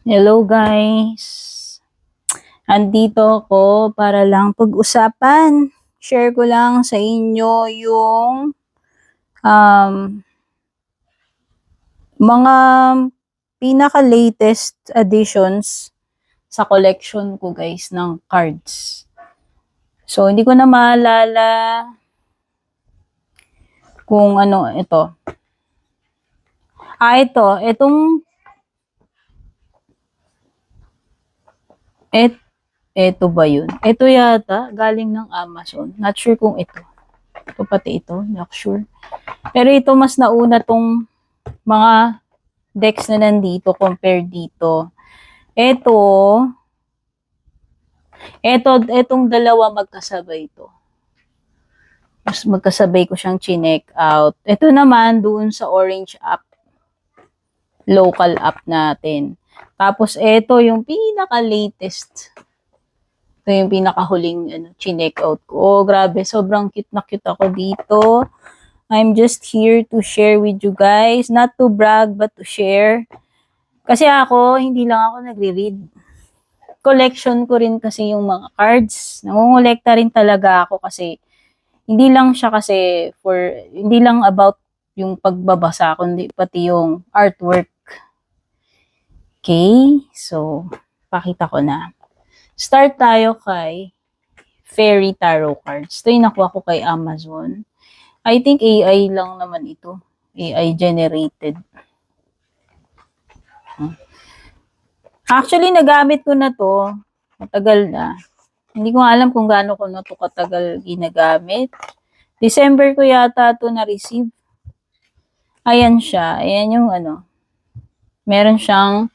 Hello guys! Andito ako para lang pag-usapan. Share ko lang sa inyo yung um, mga pinaka-latest additions sa collection ko guys ng cards. So, hindi ko na maalala kung ano ito. Et, Ito ba yun? Ito yata, galing ng Amazon. Not sure kung ito. Ito pati ito, not sure. Pero ito mas nauna tong mga decks na nandito compare dito. Ito, etong dalawa magkasabay ito. Mas magkasabay ko siyang chinek out. Ito naman doon sa orange app, local app natin. Tapos ito yung pinaka-latest. Ito yung pinaka-huling chinek out ko. Oh, grabe, sobrang cute na cute ako dito. I'm just here to share with you guys. Not to brag, but to share. Kasi ako, hindi lang ako nagre-read. Collection ko rin kasi yung mga cards. Nangongolekta rin talaga ako kasi hindi lang about yung pagbabasa, kundi pati yung artwork. Okay? So, pakita ko na. Start tayo kay Fairy Tarot Cards. Ito yung nakuha ko kay Amazon. I think AI lang naman ito. AI generated. Actually, nagamit ko na to. Matagal na. Hindi ko alam kung gaano ko na to katagal ginagamit. December ko yata to na-receive. Ayan siya. Ayan yung meron siyang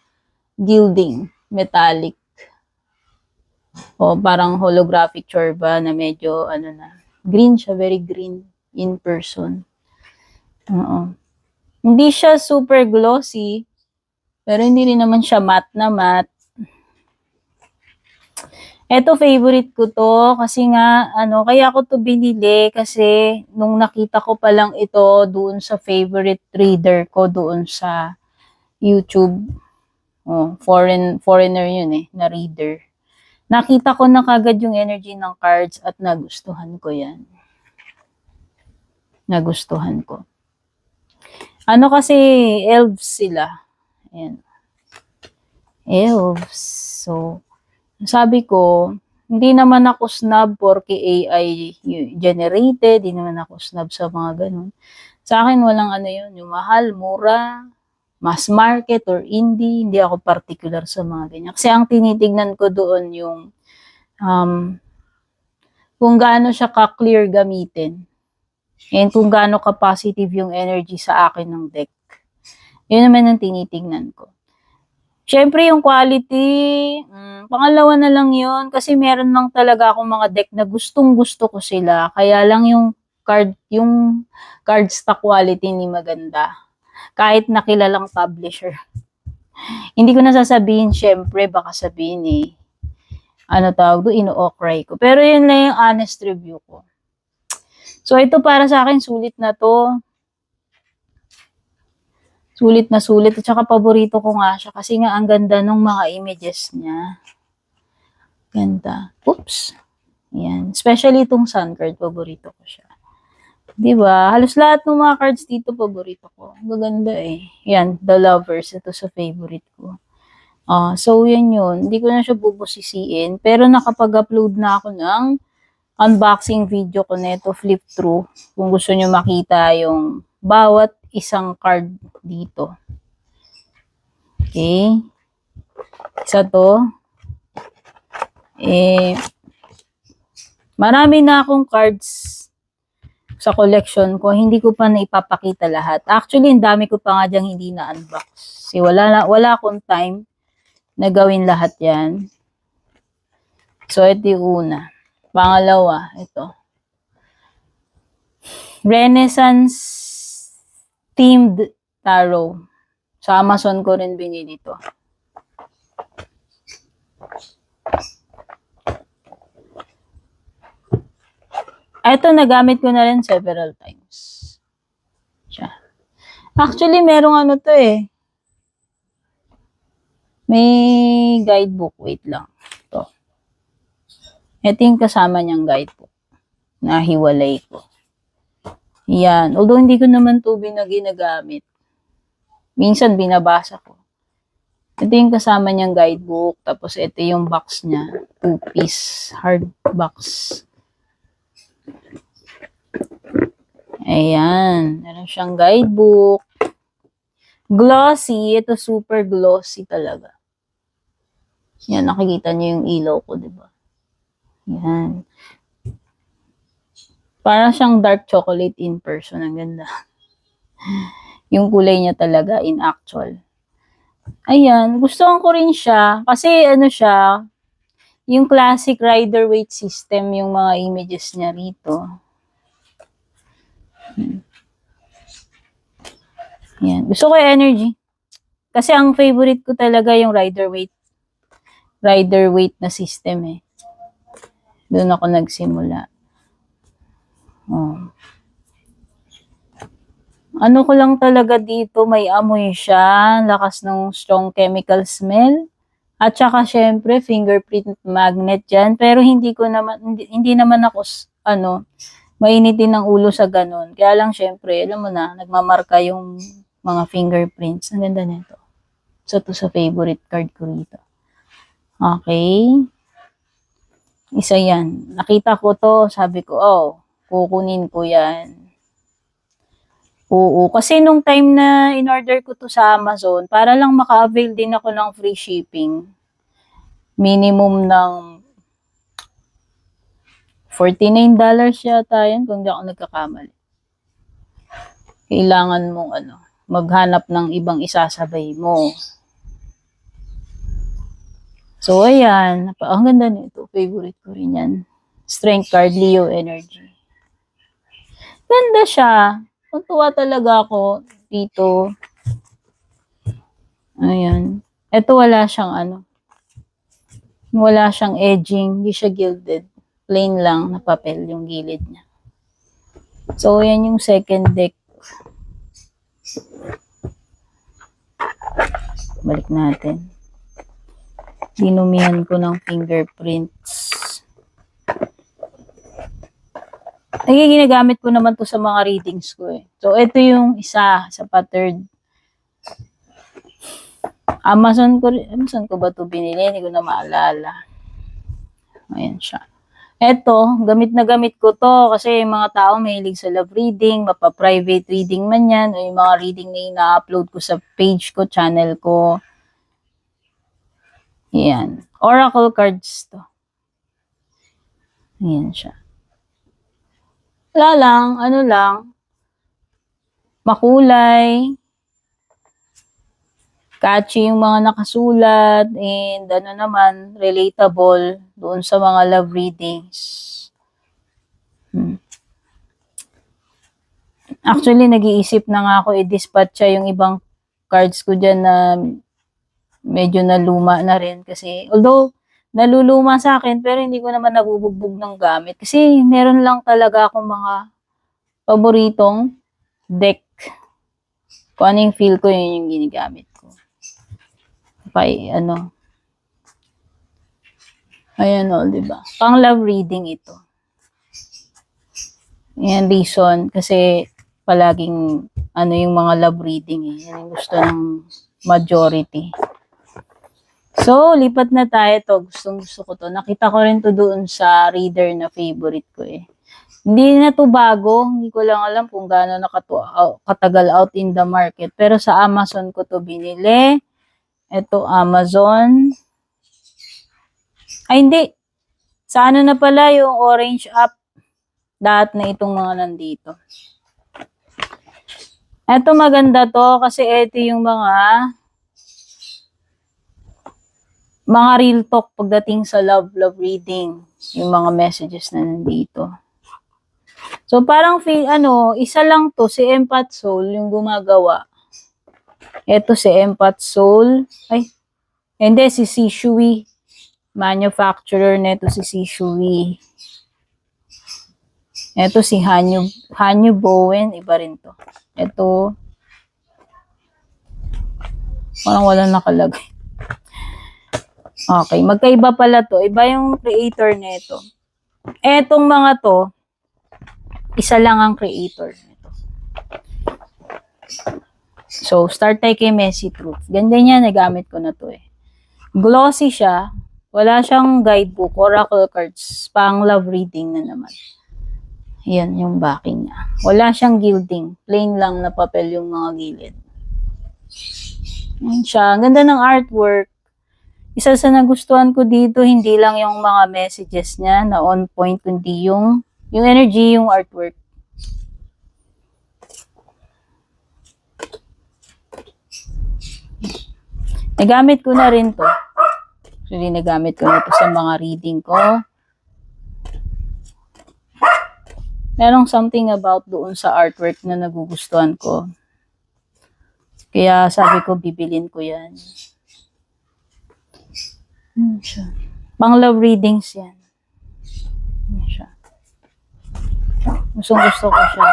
gilding, metallic. O parang holographic chorba na medyo green siya, very green in person. Oo. Hindi siya super glossy, pero hindi rin naman siya matte na matte. Eto, favorite ko to kasi nga, kaya ko to binili kasi nung nakita ko pa lang ito doon sa favorite reader ko doon sa YouTube. Oh, foreigner yun na reader. Nakita ko na kagad yung energy ng cards at nagustuhan ko yan. Nagustuhan ko. Kasi, elves sila. Ayan. Elves. So, sabi ko, hindi naman ako snob porque AI generated, hindi naman ako snob sa mga ganun. Sa akin, walang yun, yung mahal, mura, mass market or indie, hindi ako particular sa mga ganyan. Kasi ang tinitignan ko doon yung kung gaano siya ka-clear gamitin and kung gaano ka-positive yung energy sa akin ng deck. Yun naman ang tinitignan ko. Siyempre, yung quality, pangalawa na lang yun. Kasi meron lang talaga akong mga deck na gustong-gusto ko sila. Kaya lang yung card stock quality ni maganda. Kahit nakilalang publisher. Hindi ko na sasabihin, syempre, baka sabihin ino-okray ko. Pero yun lang yung honest review ko. So, ito para sa akin, sulit na to. Sulit na sulit. At saka paborito ko nga siya kasi nga ang ganda ng mga images niya. Ganda. Oops. Yan. Especially itong sun card, paborito ko siya. Diba? Halos lahat ng mga cards dito, paborito ko. Maganda Yan, The Lovers. Ito sa favorite ko. So, yan yun. Hindi ko na siya bubusisiin. Pero nakapag-upload na ako ng unboxing video ko nito, flip through. Kung gusto nyo makita yung bawat isang card dito. Okay. Isa to. Marami na akong cards sa collection ko. Hindi ko pa naipapakita lahat. Actually, ang dami ko pa nga diyang hindi na-unbox. Kasi wala akong time na gawin lahat yan. So, ito yung una. Pangalawa, ito. Renaissance themed tarot. Sa Amazon ko rin binili to. Ito, nagamit ko na rin several times. Siya. Actually, merong to May guidebook. Wait lang. Ito. Ito yung kasama niyang guidebook. Nahiwalay ko. Yan. Although hindi ko naman ito ginagamit. Minsan binabasa ko. Ito yung kasama niyang guidebook. Tapos ito yung box niya. 2-piece hard box. Ayan. Meron siyang guidebook. Glossy. Ito super glossy talaga. Yan. Nakikita niyo yung ilaw ko, diba? Yan. Parang siyang dark chocolate in person. Ang ganda. Yung kulay niya talaga in actual. Ayan. Gustuhan ko rin siya. Kasi ano siya, yung classic rider weight system, yung mga images niya rito. Ayan. Gusto ko yung energy. Kasi ang favorite ko talaga yung rider weight na system eh. Doon ako nagsimula. Oh. Ano ko lang talaga dito, may amoy siya, lakas ng strong chemical smell. At saka syempre fingerprint magnet diyan, pero hindi naman ako mainitin ng ulo sa ganun. Kaya lang syempre, alam mo na, nagmamarka yung mga fingerprints. Ang ganda nito. So to sa favorite card ko rito. Okay. Isa yan. Nakita ko to, sabi ko, kukunin ko yan. Oo, kasi nung time na in-order ko to sa Amazon, para lang maka-avail din ako ng free shipping, minimum ng $49 yata yan, kung di ako nagkakamali. Kailangan mong maghanap ng ibang isasabay mo. So, ayan. Ang ganda nito. Favorite ko rin yan. Strength card, Leo Energy. Ganda siya. Natuwa talaga ako dito. Ayan. Ito wala siyang wala siyang edging. Hindi siya gilded. Plain lang na papel yung gilid niya. So, yan yung second deck. Balik natin. Dinumihan ko ng fingerprints. Ay, ginagamit ko naman to sa mga readings ko eh. So, ito yung isa sa pa-third. Amazon ko ba to binili? Hindi ko na maalala. Ayan siya. Ito, gamit na gamit ko to kasi yung mga tao mahilig sa love reading, mapa-private reading man yan, o yung mga reading na ina-upload ko sa page ko, channel ko. Ayan. Oracle cards to. Ayan siya. Wala lang, makulay, catchy yung mga nakasulat, and naman, relatable doon sa mga love readings. Actually, nag-iisip na nga ako i-dispatch yung ibang cards ko dyan na medyo naluma na rin kasi, although, naluluma sa akin, pero hindi ko naman nabubugbog ng gamit. Kasi meron lang talaga akong mga paboritong deck. Kung ano yung feel ko, yun yung ginagamit ko. Ayan o, diba? Pang love reading ito. Yan reason, kasi palaging, yung mga love reading eh. Yan yung gusto ng majority. So, lipat na tayo to. Gusto ko to. Nakita ko rin to doon sa reader na favorite ko eh. Hindi na to bago. Hindi ko lang alam kung gaano katagal out in the market. Pero sa Amazon ko to binili. Ito, Amazon. Ay, hindi. Sa na pala yung orange app. Lahat na itong mga nandito. Ito maganda to kasi ito yung mga real talk pagdating sa love reading, yung mga messages na nandito. So parang isa lang to, si Empath Soul yung gumagawa. Ito si Empath Soul. Ay, hindi, si Shishui. Manufacturer neto si Shishui. Ito si Hanyu Bowen, iba rin to. Ito, parang walang nakalagay. Okay, magkaiba pala to. Iba yung creator nito. Etong mga to, isa lang ang creator nito. So, start tayo kay Messy Truth. Ganda niya, nagamit ko na to eh. Glossy siya. Wala siyang guidebook, oracle cards, pang love reading na naman. Yan yung backing niya. Wala siyang gilding. Plain lang na papel yung mga gilid. Yan siya. Ang ganda ng artwork. Isa sa nagustuhan ko dito, hindi lang yung mga messages niya na on point, kundi yung energy, yung artwork. Nagamit ko na rin to. Actually, nagamit ko na to sa mga reading ko. Merong something about doon sa artwork na nagugustuhan ko. Kaya sabi ko, bibilin ko yan. Pang love readings yan. Siya. Gusto ko siya.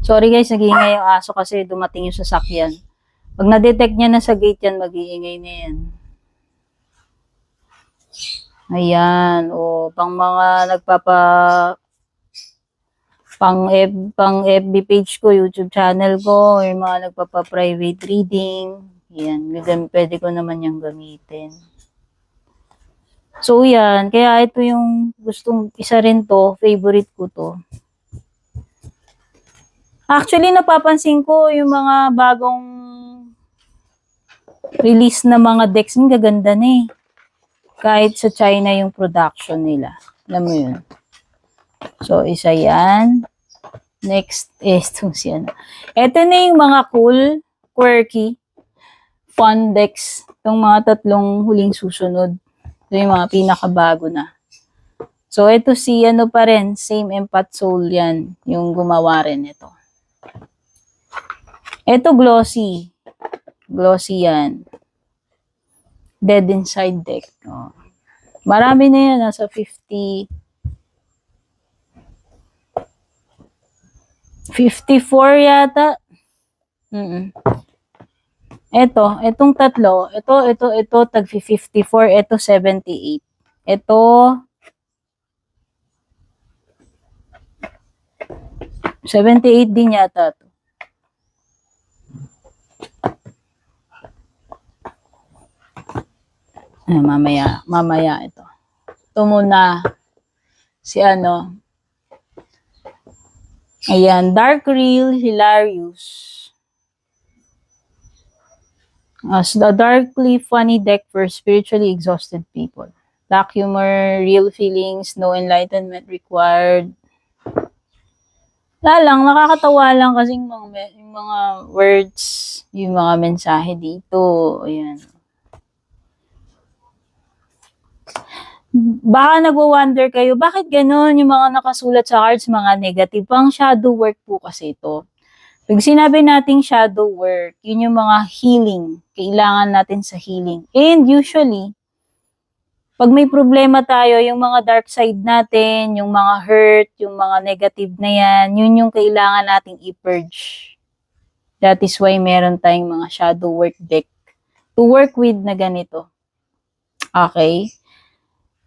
Sorry guys, nag-iingay yung aso kasi dumating yung sasakyan. Pag na-detect niya na sa gate yan, mag-iingay na yan. Ayan, o pang mga pang FB page ko, YouTube channel ko, yung mga nagpapa-private reading. Yan, pwede ko naman yung gamitin. So yan, kaya ito yung gustong isa rin to, favorite ko to. Actually, napapansin ko yung mga bagong release na mga decks, ang gaganda na eh. Kahit sa China yung production nila. Alam mo yun. So, isa yan. Next is itong siya. Ito na yung mga cool, quirky, fun decks. Itong mga tatlong huling susunod. Ito yung mga pinakabago na. So, ito si ano pa rin, same Empath Soul yan. Yung gumawa rin ito. Ito glossy. Glossy yan. Dead Inside deck. Oh. Marami na yan. Nasa 50. 54 yata. Itong tatlo. Ito, tag 54. Ito, 78. Ito, 78 din yata to. Mamaya ito. Ito muna si ano. Ayan, Dark Real Hilarious. As the darkly funny deck for spiritually exhausted people. Black humor, real feelings, no enlightenment required. Wala lang, nakakatawa lang kasi yung mga words, yung mga mensahe dito. Ayan. Baka nagwo-wonder kayo, bakit ganun yung mga nakasulat sa cards, mga negative? Pang shadow work po kasi ito. Pag sinabi nating shadow work, yun yung mga healing. Kailangan natin sa healing. And usually, pag may problema tayo, yung mga dark side natin, yung mga hurt, yung mga negative na yan, yun yung kailangan nating i-purge. That is why meron tayong mga shadow work deck to work with na ganito. Okay?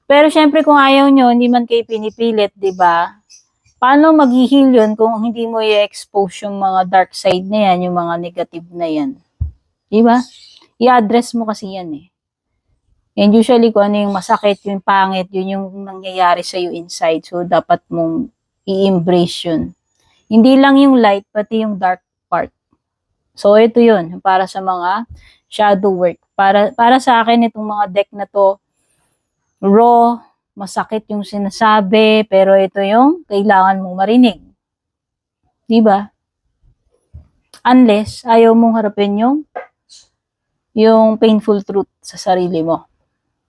Pero syempre kung ayaw nyo, hindi man kayo pinipilit, di ba? Paano mag-heal yun kung hindi mo i-expose yung mga dark side na yan, yung mga negative na yan? Di ba? I-address mo kasi yan eh. And usually kung ano yung masakit, yung pangit, yun yung nangyayari sa'yo inside. So dapat mong i-embrace yun. Hindi lang yung light, pati yung dark part. So ito yun, para sa mga shadow work. Para sa akin, itong mga deck na to, raw, masakit yung sinasabi, pero ito yung kailangan mong marinig. Diba? Unless ayaw mong harapin yung painful truth sa sarili mo.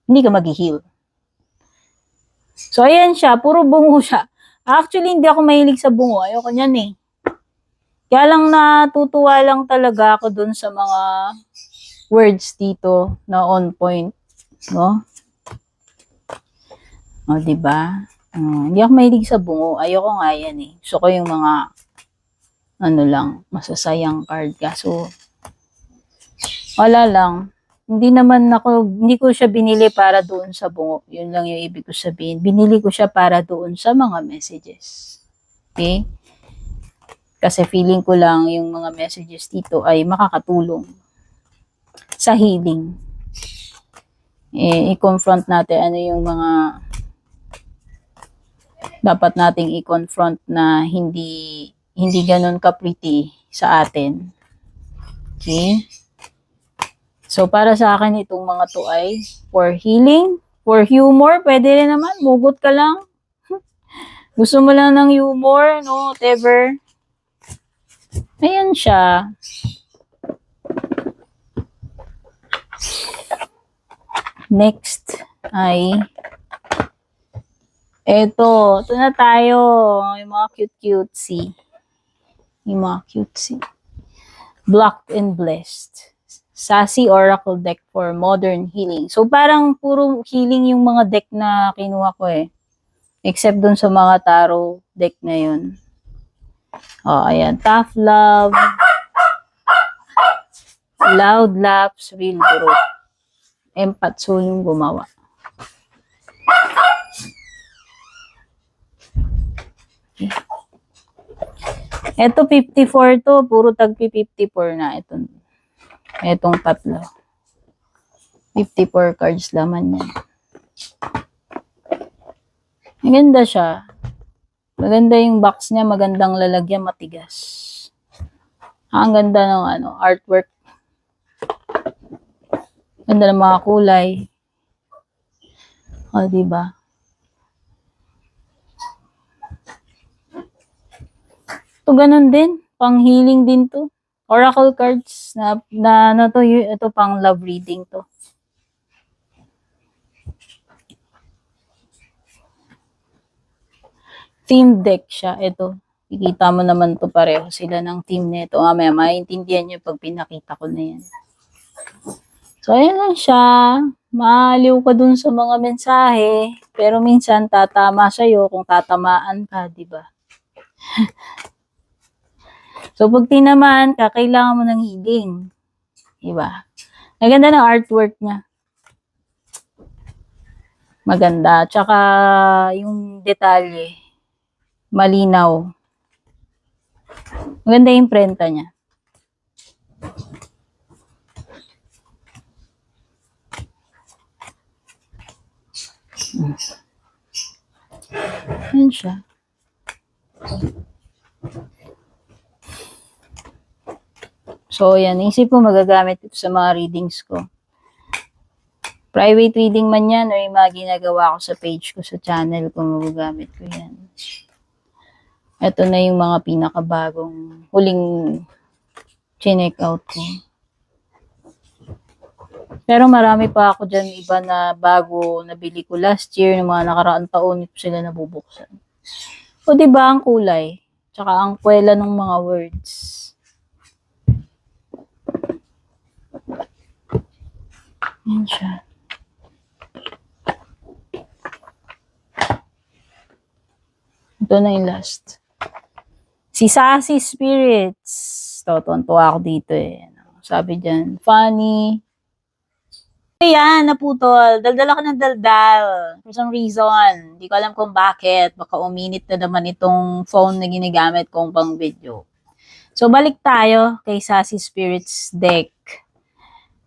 Hindi ka mag-heal. So, ayan siya. Puro bungo siya. Actually, hindi ako mahilig sa bungo. Ayoko niyan eh. Kaya lang natutuwa lang talaga ako dun sa mga words dito na on point. No? O, diba? Hindi ako mahilig sa bungo. Ayoko nga yan eh. Gusto ko yung mga masasayang card. Kaso, wala lang. hindi ko siya binili para doon sa bungo. Yun lang yung ibig ko sabihin. Binili ko siya para doon sa mga messages. Okay? Kasi feeling ko lang yung mga messages dito ay makakatulong sa healing. I-confront natin ano yung mga dapat nating i-confront na hindi ganun ka-pretty sa atin. Okay? So, para sa akin, itong mga to ay for healing, for humor, pwede rin naman, mugot ka lang. Gusto mo lang ng humor, no, whatever. Ayan siya. Next ay ito na tayo. Yung mga cute-cutesy. Yung mga cutesy. Blocked and Blessed. Sassy Oracle deck for modern healing. So, parang puro healing yung mga deck na kinuha ko eh. Except dun sa mga tarot deck na yun. Oh, ayan. Tough Love. Loud Laughs, Real Growth. Empath Soul yung gumawa. Okay. Ito 54 to. Puro tagpi 54 na. Itong tatlo. 54 cards laman yan. Maganda siya. Maganda yung box niya. Magandang lalagyan. Matigas. Ang ganda ng artwork. Ganda ng mga kulay. O, diba? Ito ganun din. Pang healing din to. Oracle cards na to, ito pang love reading to. Theme deck siya. Ito. Ikita mo naman to pareho sila ng theme nito. Mamaya maintindihan nyo pag pinakita ko na yan. So, ayan lang siya. Maaliw ka dun sa mga mensahe. Pero minsan tatama sa'yo kung tatamaan ka, di ba? So, pag tinamaan ka, kailangan mo ng healing. Diba? Maganda ng artwork niya. Maganda. Tsaka, yung detalye, malinaw. Maganda yung prenta niya. Yan siya. So, yan. Isip ko magagamit ito sa mga readings ko. Private reading man yan o yung mga ginagawa ko sa page ko sa channel ko, magagamit ko yan. Ito na yung mga pinakabagong huling chinek out ko. Pero marami pa ako dyan iba na bago nabili ko last year, ng mga nakaraang taon ito sila nabubuksan. O diba ang kulay? Tsaka ang kwela ng mga words. Yan siya. Ito na yung last. Si Sassy Spirits. Tontuwa ako dito eh. Sabi dyan, funny. Ayan, naputol. Daldal ako ng daldal. For some reason. Hindi ko alam kung bakit. Baka uminit na naman itong phone na ginagamit kong pang video. So, balik tayo kay Sassy Spirits deck.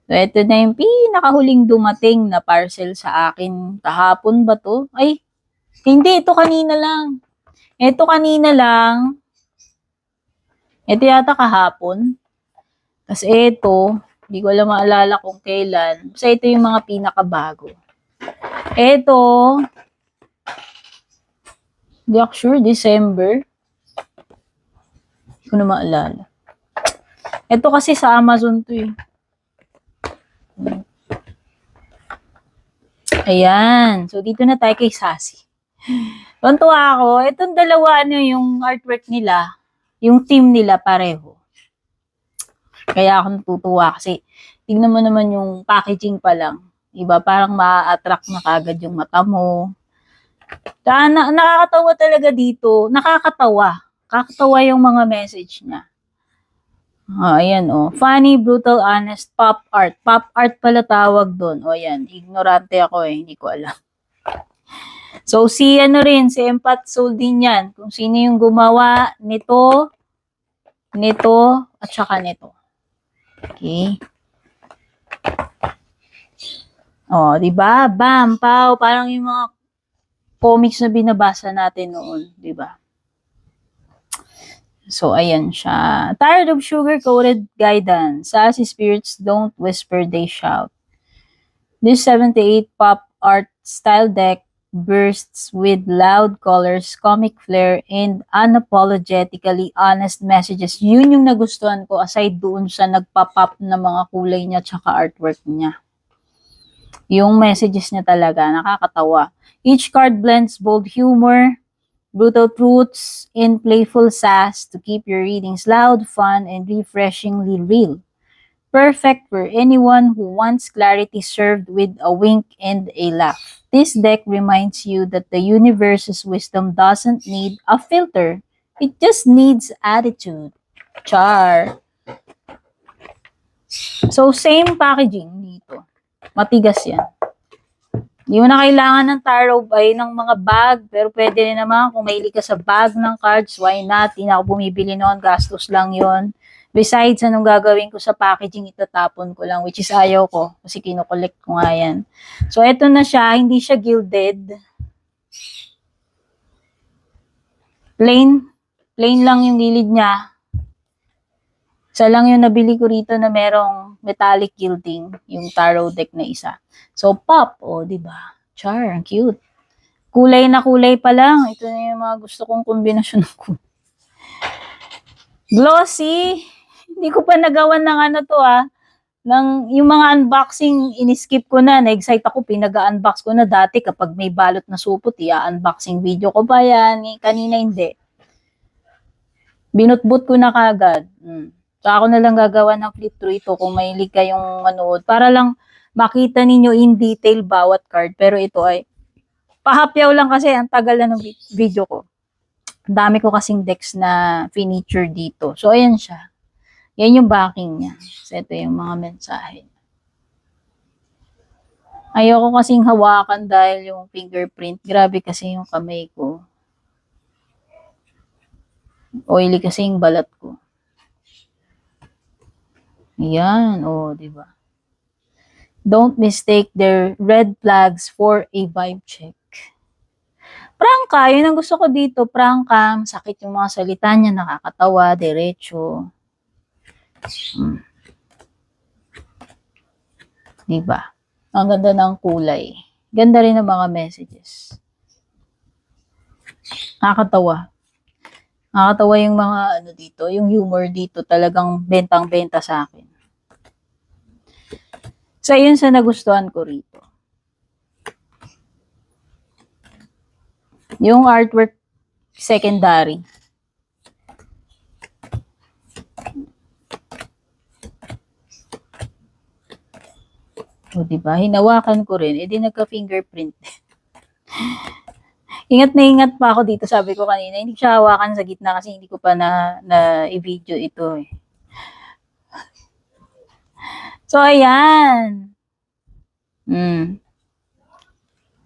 So, ito na yung pinakahuling dumating na parcel sa akin. Kahapon ba to? Ay, hindi. Ito kanina lang. Ito kanina lang. Ito yata kahapon. Tapos ito, hindi ko alam maalala kung kailan. Basta ito yung mga pinakabago. Ito, hindi ako sure, December. Hindi ko na maalala. Ito kasi sa Amazon to eh. Ayan. So, dito na tayo kay Sassy. Tuntua ako. Itong dalawa, yung artwork nila, yung theme nila pareho. Kaya ako natutuwa kasi tingnan mo naman yung packaging pa lang. Diba? Parang ma-attract na kagad yung mata mo. Nakakatawa talaga dito. Nakakatawa. Kakatawa yung mga message niya. Ayan, funny, brutal, honest, pop art. Pop art pala tawag doon. Ayan, ignorante ako hindi ko alam. So, si Empath Soul din yan. Kung sino yung gumawa nito, at saka nito. Okay. Di ba? Bam, pow, parang yung mga comics na binabasa natin noon, di ba? So, ayan siya. Tired of sugar-coated guidance. Sassy spirits don't whisper, they shout. This 78 pop art style deck bursts with loud colors, comic flair, and unapologetically honest messages. Yun yung nagustuhan ko aside doon sa nagpa-pop na mga kulay niya tsaka artwork niya. Yung messages niya talaga, nakakatawa. Each card blends bold humor, brutal truths, and playful sass to keep your readings loud, fun, and refreshingly real. Perfect for anyone who wants clarity served with a wink and a laugh. This deck reminds you that the universe's wisdom doesn't need a filter. It just needs attitude. Char. So, same packaging dito. Matigas yan. Hindi mo na kailangan ng tarot ay ng mga bag, pero pwede rin naman kung mahilig ka sa bag ng cards, why not? Hindi na ako bumibili noon, gastos lang yon. Besides, anong gagawin ko sa packaging, itatapon ko lang, which is ayaw ko, kasi kinokollect ko nga yan. So, eto na siya, hindi siya gilded. Plain lang yung gilid niya. Isa lang yung nabili ko rito na merong metallic gilding, yung tarot deck na isa. So, pop, di ba? Char, ang cute. Kulay na kulay pa lang. Ito na yung mga gusto kong kombinasyon ko. Glossy. Hindi ko pa nagawan ng yung mga unboxing, in-skip ko na. Na-excite ako, pinag-unbox ko na dati kapag may balot na supot, unboxing video ko pa yan. Kanina hindi. Binutbut ko na kagad. So, ako na lang gagawa ng flip through ito kung mahilig kayong manood. Para lang makita ninyo in detail bawat card. Pero ito ay pahapyaw lang kasi ang tagal na ng video ko. Ang dami ko kasing decks na finiture dito. So, ayan siya. Yan yung backing niya. So, ito yung mga mensahe. Ayoko kasing hawakan dahil yung fingerprint. Grabe kasi yung kamay ko. Oily kasi yung balat ko. Yan, di ba? Don't mistake their red flags for a vibe check. Prangka, yun ang gusto ko dito. Prangka, sakit yung mga salita niya, nakakatawa, diretso. Diba? Ang ganda ng kulay. Ganda rin ng mga messages. Nakakatawa. Nakakatawa yung mga dito, yung humor dito talagang bentang-benta sa akin. So, yun sa nagustuhan ko rito. Yung artwork secondary. Diba? Hinawakan ko rin. Di nagka-fingerprint. Ingat na ingat pa ako dito, sabi ko kanina. Hindi siya hawakan sa gitna kasi hindi ko pa na i-video ito eh. So, ayan.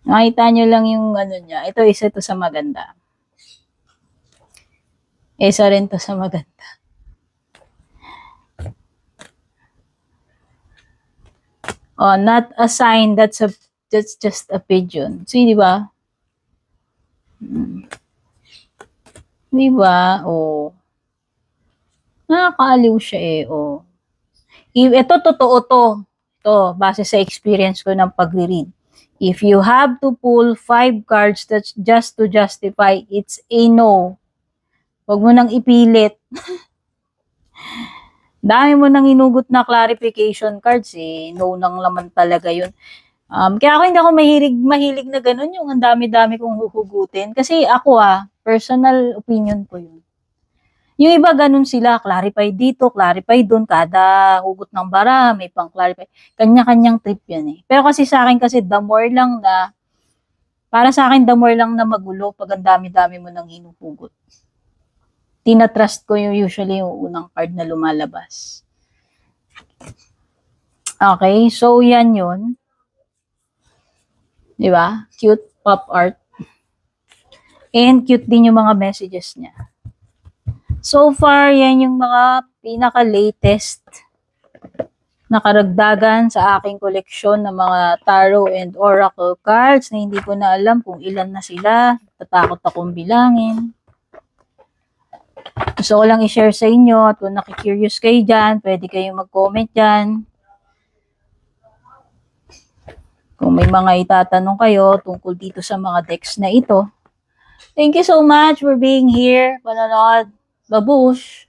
Nakita nyo lang yung niya. Ito, isa to sa maganda. Isa rin to sa maganda. Not a sign, that's just a pigeon. See, di ba? Di ba? Nakakaaliw siya Ito, totoo to. Ito, base sa experience ko ng pag-read. If you have to pull 5 cards that's just to justify, it's a no. Huwag mo nang ipilit. Dami mo nang inugot na clarification cards No nang laman talaga yun. Kaya hindi ako mahilig na ganun yung ang dami-dami kong huhugutin. Kasi ako personal opinion ko yun. Yung iba ganun sila, clarify dito, clarify doon, kada hugot ng bara, may pang-clarify. Kanya-kanyang trip yan Pero kasi sa akin kasi para sa akin the more lang na magulo pag ang dami-dami mo nang hinuhugot. Tinatrust ko yung usually yung unang card na lumalabas. Okay, so yan yun. Di ba? Cute pop art. And cute din yung mga messages niya. So far, yan yung mga pinaka-latest na karagdagan sa aking koleksyon ng mga tarot and oracle cards na hindi ko na alam kung ilan na sila. Tatakot akong bilangin. Gusto ko lang i-share sa inyo at kung nakikurious kayo dyan, pwede kayong mag-comment dyan. Kung may mga itatanong kayo tungkol dito sa mga decks na ito. Thank you so much for being here. Panonood. Babush!